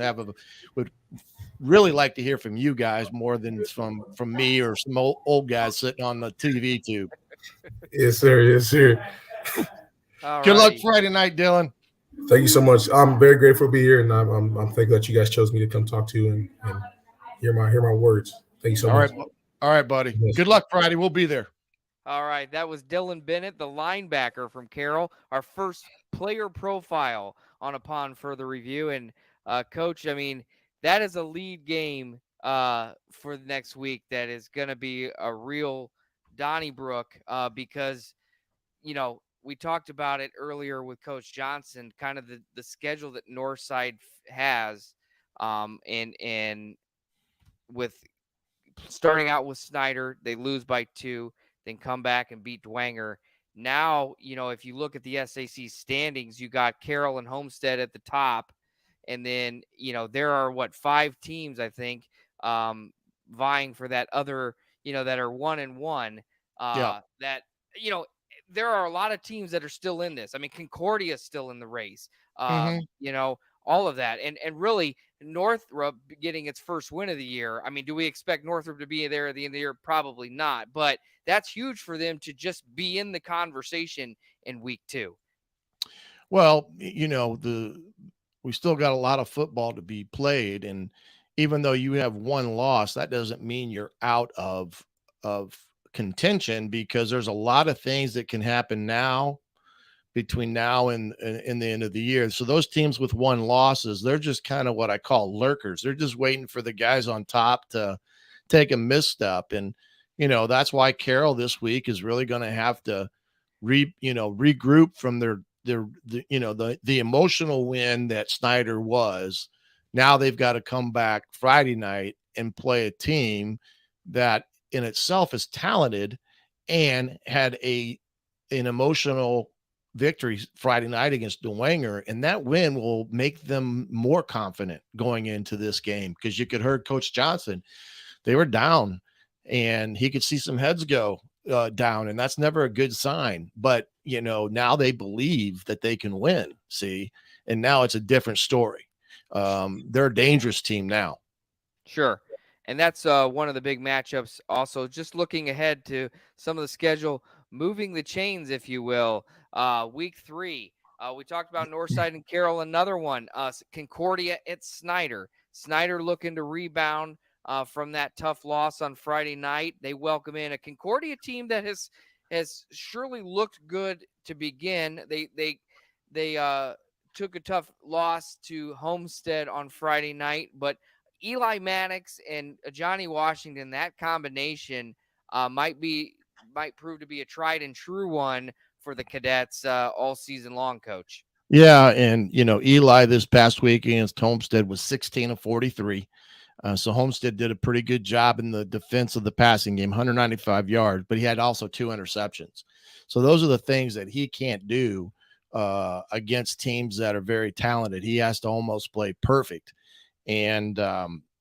really like to hear from you guys more than from me or some old guys sitting on the TV tube. Yes, sir. Yes, sir. Good luck Friday night, Dylan. Thank you so much. I'm very grateful to be here, and I'm thankful that you guys chose me to come talk to you and hear my words. Thank you so much. All right, buddy. Yes. Good luck Friday. We'll be there. All right, that was Dylan Bennett, the linebacker from Carroll, our first player profile upon further review. And Coach, I mean, that is a lead game for the next week that is going to be a real Donnybrook because, we talked about it earlier with Coach Johnson, kind of the schedule that Northside has, and with starting out with Snider, they lose by 2. Then come back and beat Dwenger. Now, if you look at the SAC standings, you got Carroll and Homestead at the top. And then, there are 5 teams, I think, vying for that other, that are 1-1. That, there are a lot of teams that are still in this. I mean, Concordia is still in the race, all of that. And really, Northrop getting its first win of the year. I mean, do we expect Northrop to be there at the end of the year? Probably not. But that's huge for them to just be in the conversation in week 2. Well, we still got a lot of football to be played. And even though you have one loss, that doesn't mean you're out of contention, because there's a lot of things that can happen now between now and the end of the year. So those teams with 1 losses, they're just kind of what I call lurkers. They're just waiting for the guys on top to take a misstep. And, that's why Carroll this week is really going to have to regroup from the emotional win that Snider was. Now they've got to come back Friday night and play a team that in itself is talented and had an emotional victory Friday night against Dwenger, and that win will make them more confident going into this game, because you could hear Coach Johnson, they were down and he could see some heads go down, and that's never a good sign. But now they believe that they can win, and now it's a different story. They're a dangerous team now. Sure. And that's one of the big matchups. Also, just looking ahead to some of the schedule, moving the chains, if you will. Week 3, we talked about Northside and Carroll. Another one, Concordia at Snider. Snider looking to rebound from that tough loss on Friday night. They welcome in a Concordia team that has surely looked good to begin. They took a tough loss to Homestead on Friday night, but Eli Maddox and Johnny Washington, that combination might prove to be a tried and true one for the Cadets all season long, Coach. Yeah, and Eli this past week against Homestead was 16 of 43. So Homestead did a pretty good job in the defense of the passing game, 195 yards, but he had also 2 interceptions. So those are the things that he can't do against teams that are very talented. He has to almost play perfect. And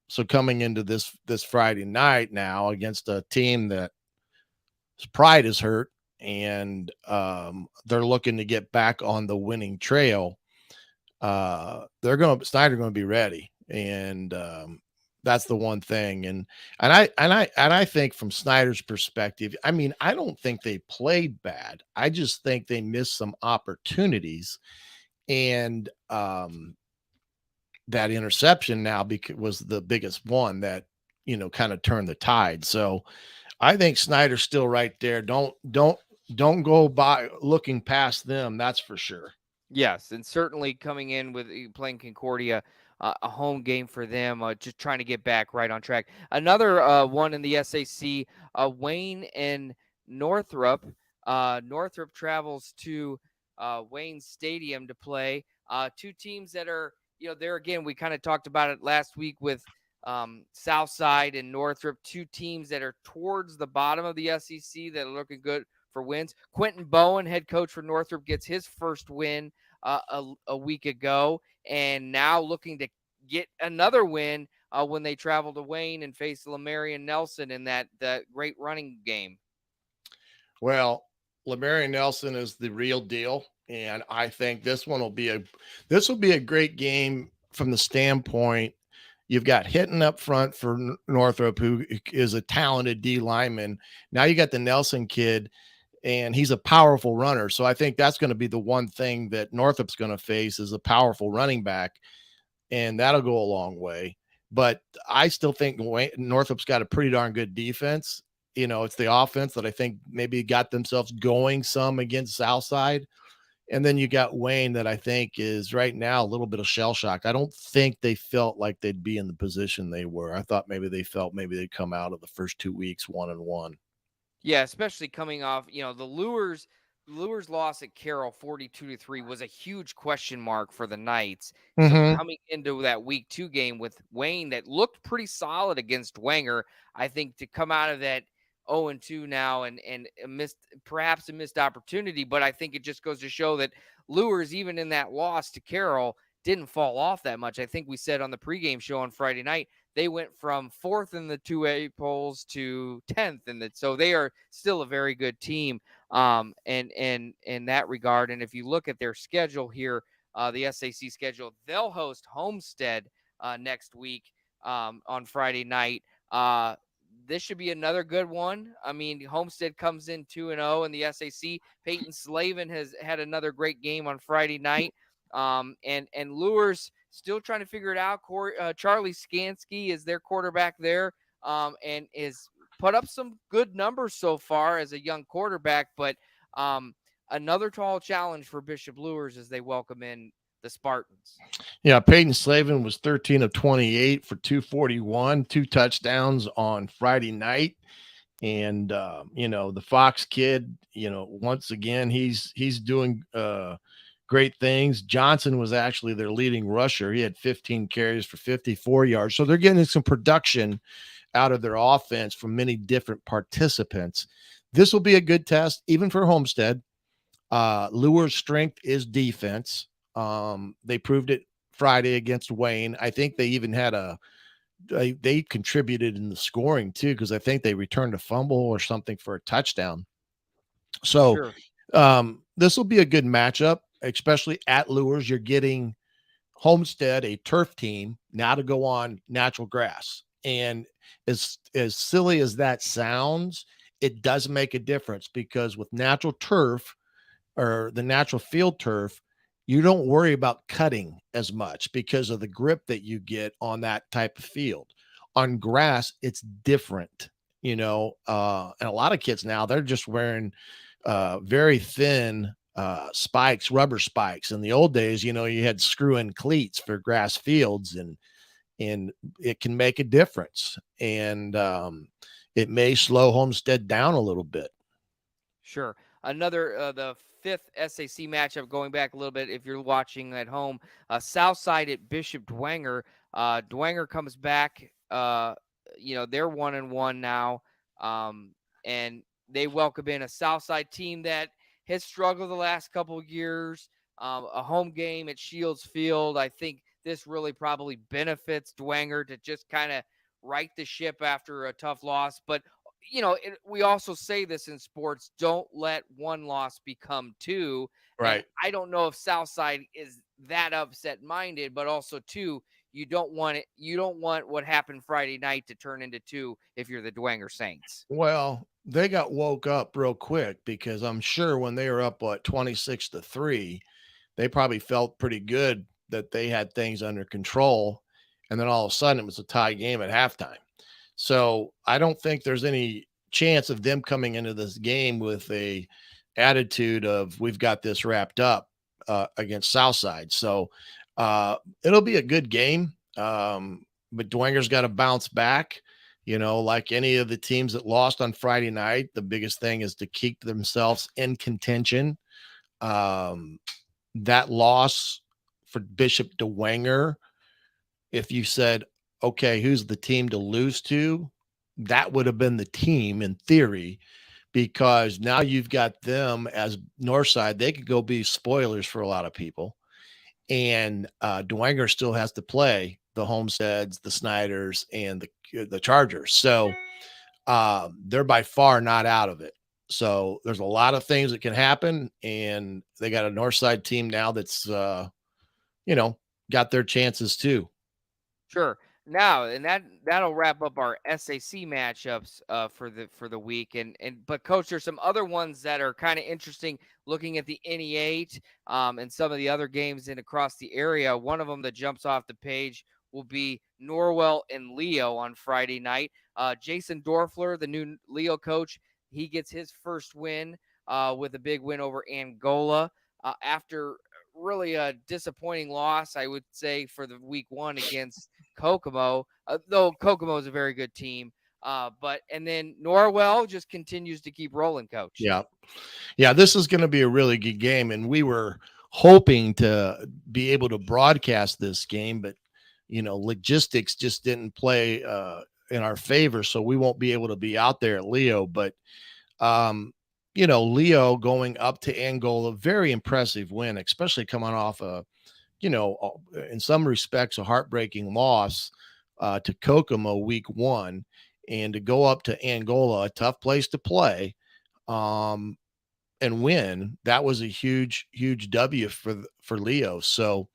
so coming into this Friday night now against a team that his pride is hurt and they're looking to get back on the winning trail, Snider going to be ready. And that's the one thing. And I think from Snider's perspective, I mean, I don't think they played bad. I just think they missed some opportunities. And that interception now was the biggest one that, kind of turned the tide. So I think Snider's still right there. Don't go by looking past them. That's for sure. Yes, and certainly coming in with playing Concordia, a home game for them, just trying to get back right on track. Another one in the SAC, Wayne and Northrop. Northrop travels to Wayne Stadium to play. Two teams that are, there again, we kind of talked about it last week with Southside and Northrop, two teams that are towards the bottom of the SEC that are looking good for wins. Quentin Bowen, head coach for Northrop, gets his first win a week ago, and now looking to get another win when they travel to Wayne and face Lamarion Nelson in that great running game. Well, Lamarion Nelson is the real deal, and I think this will be a great game from the standpoint. You've got Hitton up front for Northrop, who is a talented D lineman. Now you got the Nelson kid, and he's a powerful runner. So I think that's going to be the one thing that Northrop's going to face is a powerful running back, and that'll go a long way. But I still think Northrop's got a pretty darn good defense. It's the offense that I think maybe got themselves going some against Southside. And then you got Wayne that I think is right now a little bit of shell shock. I don't think they felt like they'd be in the position they were. I thought maybe they'd come out of the first 2 weeks 1-1. Yeah, especially coming off, the Lures loss at Carroll 42-3 was a huge question mark for the Knights. So coming into that week 2 game with Wayne that looked pretty solid against Dwenger, I think to come out of that 0-2 now and perhaps a missed opportunity, but I think it just goes to show that Lures, even in that loss to Carroll, didn't fall off that much. I think we said on the pregame show on Friday night, they went from 4th in the 2A polls to 10th so they are still a very good team and in that regard. And if you look at their schedule here, the SAC schedule, they'll host Homestead next week on Friday night. This should be another good one. I mean, Homestead comes in 2-0 in the SAC. Peyton Slavin has had another great game on Friday night. And Lures still trying to figure it out. Charlie Skansky is their quarterback there, and is put up some good numbers so far as a young quarterback, but another tall challenge for Bishop Lures as they welcome in the Spartans. Yeah, Peyton Slavin was 13 of 28 for 241, 2 touchdowns on Friday night. And, the Fox kid, once again, he's doing great things. Johnson was actually their leading rusher. He had 15 carries for 54 yards. So they're getting some production out of their offense from many different participants. This will be a good test, even for Homestead. Lure's strength is defense. They proved it Friday against Wayne. I think they even had they contributed in the scoring too, because I think they returned a fumble or something for a touchdown. So this will be a good matchup, especially at Lures. You're getting Homestead, a turf team, now to go on natural grass. And as silly as that sounds, it does make a difference, because with natural turf or the natural field turf, you don't worry about cutting as much because of the grip that you get on that type of field. On grass, it's different, and a lot of kids now, they're just wearing very thin spikes, rubber spikes. In the old days, you had screw-in cleats for grass fields, and it can make a difference. And it may slow Homestead down a little bit. Sure. Another, the 5th SAC matchup, going back a little bit, if you're watching at home, Southside at Bishop Dwenger. Dwenger comes back, they're 1-1 now. And they welcome in a Southside team that has struggled the last couple of years. A home game at Shields Field. I think this really probably benefits Dwenger to just kind of right the ship after a tough loss. But, we also say this in sports, don't let one loss become two. And Right. I don't know if Southside is that upset minded, but also too, you don't want it. You don't want what happened Friday night to turn into two if you're the Dwenger Saints. Well, they got woke up real quick because I'm sure when they were up, 26-3, they probably felt pretty good that they had things under control. And then all of a sudden it was a tie game at halftime. So I don't think there's any chance of them coming into this game with a attitude of we've got this wrapped up against Southside. So it'll be a good game. But Dwenger's got to bounce back. Like any of the teams that lost on Friday night, the biggest thing is to keep themselves in contention. That loss for Bishop Dwenger, if you said, okay, who's the team to lose to? That would have been the team in theory, because now you've got them as Northside. They could go be spoilers for a lot of people. And Dwenger still has to play the Homesteads, the Sniders, and the Chargers. So they're by far not out of it. So there's a lot of things that can happen, and they got a Northside team now that's, got their chances too. Sure. Now, and that'll wrap up our SAC matchups for the week. But coach, there's some other ones that are kind of interesting. Looking at the NE8 and some of the other games in across the area. One of them that jumps off the page will be Norwell and Leo on Friday night. Jason Dorfler, the new Leo coach, he gets his first win with a big win over Angola after really a disappointing loss, I would say, for the week one against Kokomo, though Kokomo is a very good team. And then Norwell just continues to keep rolling, coach. Yeah, this is going to be a really good game, and we were hoping to be able to broadcast this game, but logistics just didn't play in our favor, so we won't be able to be out there at Leo. But Leo going up to Angola, very impressive win, especially coming off in some respects, a heartbreaking loss to Kokomo week one, and to go up to Angola, a tough place to play, and win. That was a huge, huge W for Leo. So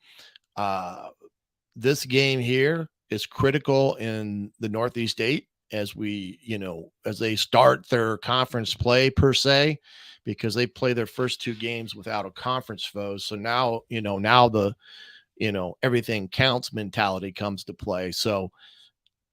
this game here is critical in the Northeast 8 as as they start their conference play per se, because they play their first two games without a conference foe. So now the, everything counts mentality comes to play. So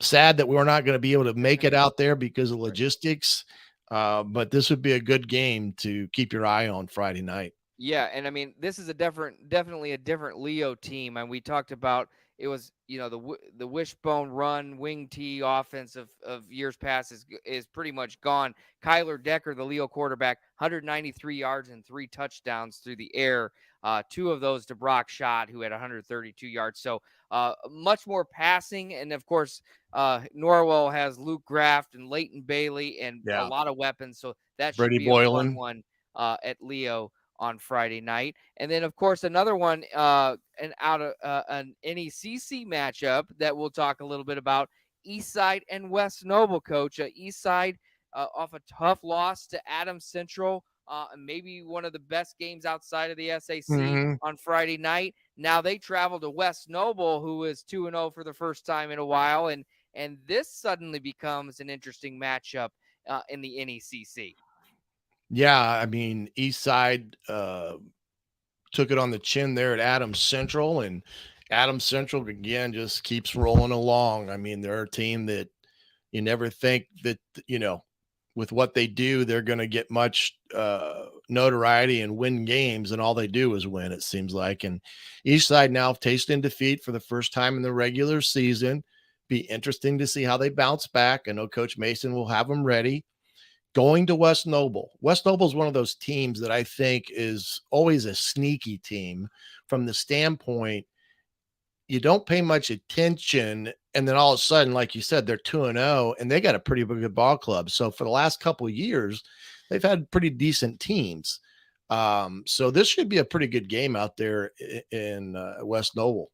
sad that we're not going to be able to make it out there because of logistics. But this would be a good game to keep your eye on Friday night. Yeah. And I mean, this is definitely a different Leo team. And we talked about, it was, the wishbone run wing tee offense of years past is pretty much gone. Kyler Decker, the Leo quarterback, 193 yards and 3 touchdowns through the air. 2 of those to Brock Schott, who had 132 yards. So much more passing. And of course, Norwell has Luke Graft and Leighton Bailey and a lot of weapons. So that should Brady be Boylan. a fun one at Leo on Friday night. And then, of course, another one an NECC matchup that we'll talk a little bit about, Eastside and West Noble, coach. Eastside off a tough loss to Adams Central, maybe one of the best games outside of the SAC on Friday night. Now they travel to West Noble, who is 2-0 for the first time in a while. And this suddenly becomes an interesting matchup in the NECC. Yeah, I mean, Eastside took it on the chin there at Adams Central, and Adams Central again just keeps rolling along. I mean, they're a team that you never think that with what they do, they're going to get much notoriety and win games, and all they do is win, it seems like. And Eastside now tasting defeat for the first time in the regular season. Be interesting to see how they bounce back. I know Coach Mason will have them ready. Going to West Noble. West Noble is one of those teams that I think is always a sneaky team from the standpoint you don't pay much attention. And then all of a sudden, like you said, they're 2-0 and they got a pretty good ball club. So for the last couple of years, they've had pretty decent teams. So this should be a pretty good game out there in West Noble.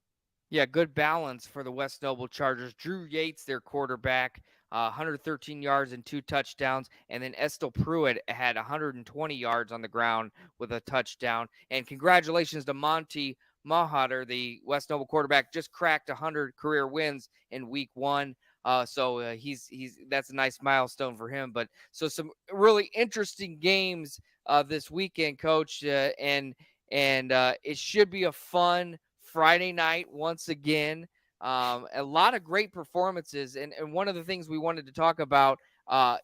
Yeah, good balance for the West Noble Chargers. Drew Yates, their quarterback, 113 yards and 2 touchdowns. And then Estel Pruitt had 120 yards on the ground with a touchdown. And congratulations to Monty Mahater, the West Noble quarterback, just cracked 100 career wins in week 1. So he's that's a nice milestone for him. But so some really interesting games this weekend, Coach, and it should be a fun Friday night once again. A lot of great performances, and one of the things we wanted to talk about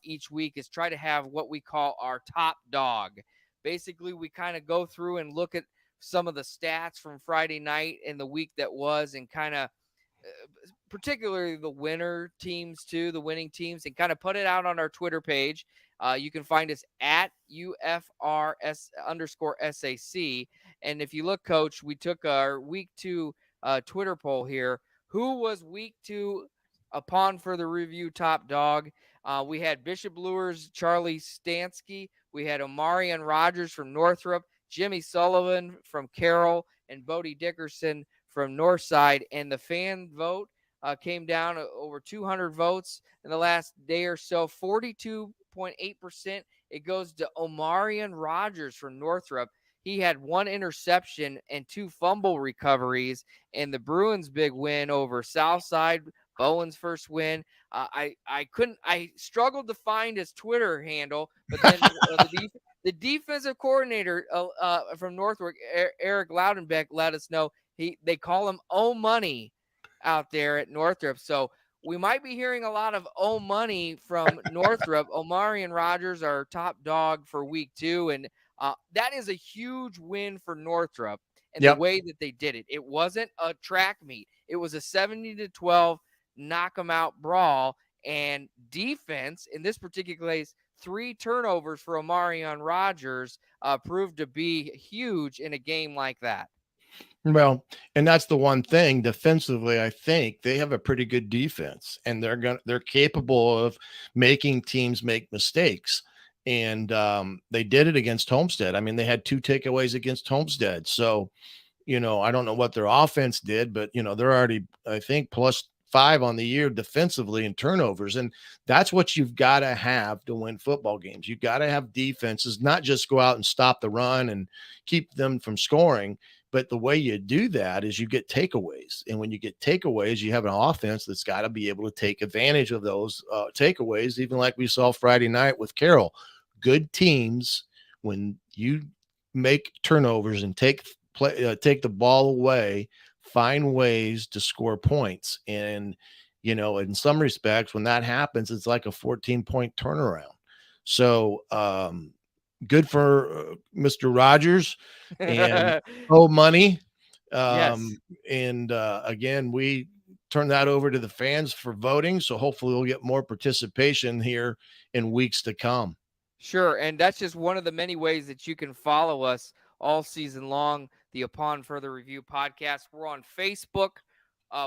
each week is try to have what we call our top dog. Basically, we kind of go through and look at some of the stats from Friday night and the week that was, and kind of particularly the winner teams too, the winning teams, and kind of put it out on our Twitter page. You can find us at UFRS_SAC. And if you look, Coach, we took our week 2 Twitter poll here. Who was week 2 upon further review top dog? We had Bishop Lures, Charlie Stansky. We had Omarion Rogers from Northrop, Jimmy Sullivan from Carroll, and Bodie Dickerson from Northside. And the fan vote came down over 200 votes in the last day or so. 42.8%. It goes to Omarion Rogers from Northrop. He had 1 interception and 2 fumble recoveries, and the Bruins' big win over Southside. Bowen's first win. I struggled to find his Twitter handle, but then the defensive coordinator from Northwark, Eric Loudenbeck, let us know they call him O Money out there at Northrop. So we might be hearing a lot of O Money from Northrop. Omarion Rogers, our top dog for week 2, and that is a huge win for Northrop and the way that they did it. It wasn't a track meet. It was a 70-12 knock 'em out brawl, and defense in this particular case, 3 turnovers for Omarion Rogers proved to be huge in a game like that. Well, and that's the one thing defensively. I think they have a pretty good defense, and they're capable of making teams make mistakes. And they did it against Homestead. I mean, they had 2 takeaways against Homestead. So, I don't know what their offense did, but they're already, I think, +5 on the year defensively in turnovers. And that's what you've got to have to win football games. You've got to have defenses, not just go out and stop the run and keep them from scoring. But the way you do that is you get takeaways. And when you get takeaways, you have an offense that's got to be able to take advantage of those takeaways, even like we saw Friday night with Carroll. Good teams, when you make turnovers and take the ball away, find ways to score points. And, in some respects, when that happens, it's like a 14-point turnaround. So good for Mr. Rogers and Money. Yes. And again, we turn that over to the fans for voting. So hopefully we'll get more participation here in weeks to come. Sure. And that's just one of the many ways that you can follow us all season long, the Upon Further Review podcast. We're on Facebook,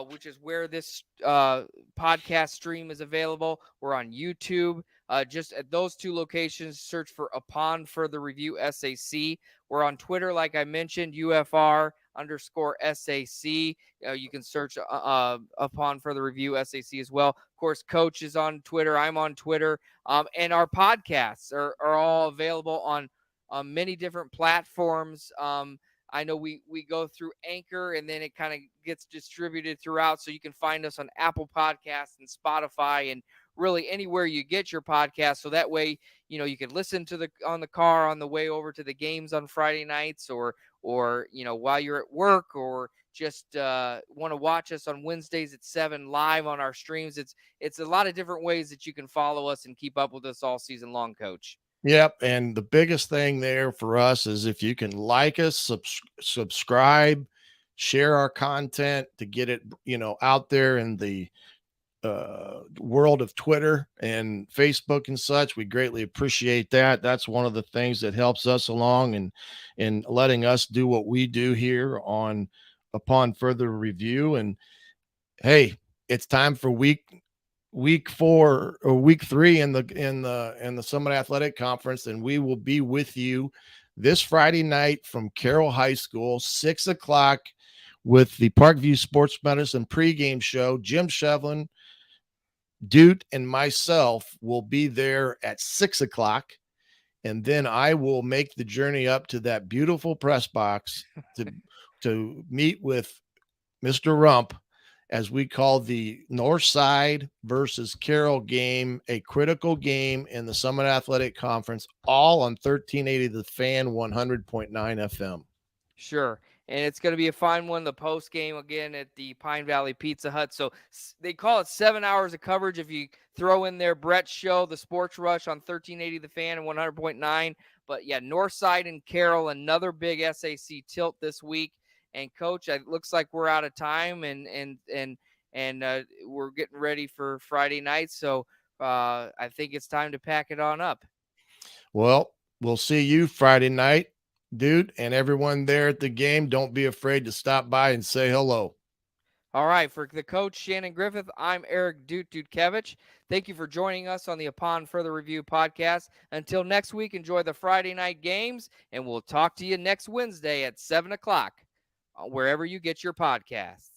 which is where this podcast stream is available. We're on YouTube. Just at those 2 locations, search for Upon Further Review SAC. We're on Twitter, like I mentioned, UFR_SAC. You can search Upon Further Review SAC as well. Of course, Coach is on Twitter. I'm on Twitter. And our podcasts are all available on many different platforms. I know we go through Anchor, and then it kind of gets distributed throughout. So you can find us on Apple Podcasts and Spotify and really anywhere you get your podcast. So that way, you can listen to on the car on the way over to the games on Friday nights, or while you're at work, or just want to watch us on Wednesdays at 7 live on our streams. It's a lot of different ways that you can follow us and keep up with us all season long, Coach. Yep. And the biggest thing there for us is if you can like us, subscribe, share our content to get it, out there in the world of Twitter and Facebook and such. We greatly appreciate that. That's one of the things that helps us along and letting us do what we do here on upon further review. And hey, it's time for week 4 or week 3 in the Summit Athletic Conference, and we will be with you this Friday night from Carroll High School, 6:00, with the Parkview Sports Medicine pregame show. Jim Shevlin, Dude, and myself will be there at 6:00, and then I will make the journey up to that beautiful press box to meet with Mr. Rump, as we call the Northside versus Carroll game, a critical game in the Summit Athletic Conference, all on 1380 The Fan, 100.9 FM. Sure. And it's going to be a fine one. The post game again at the Pine Valley Pizza Hut. So they call it 7 hours of coverage. If you throw in there Brett's show, the Sports Rush on 1380 The Fan and 100.9. But yeah, Northside and Carroll, another big SAC tilt this week. And Coach, it looks like we're out of time, and we're getting ready for Friday night. So I think it's time to pack it on up. Well, we'll see you Friday night, Dude, and everyone there at the game. Don't be afraid to stop by and say hello. All right, for the coach, Shannon Griffith, I'm Eric Dudkevich. Thank you for joining us on the Upon Further Review podcast. Until next week, enjoy the Friday night games, and we'll talk to you next Wednesday at 7:00, wherever you get your podcasts.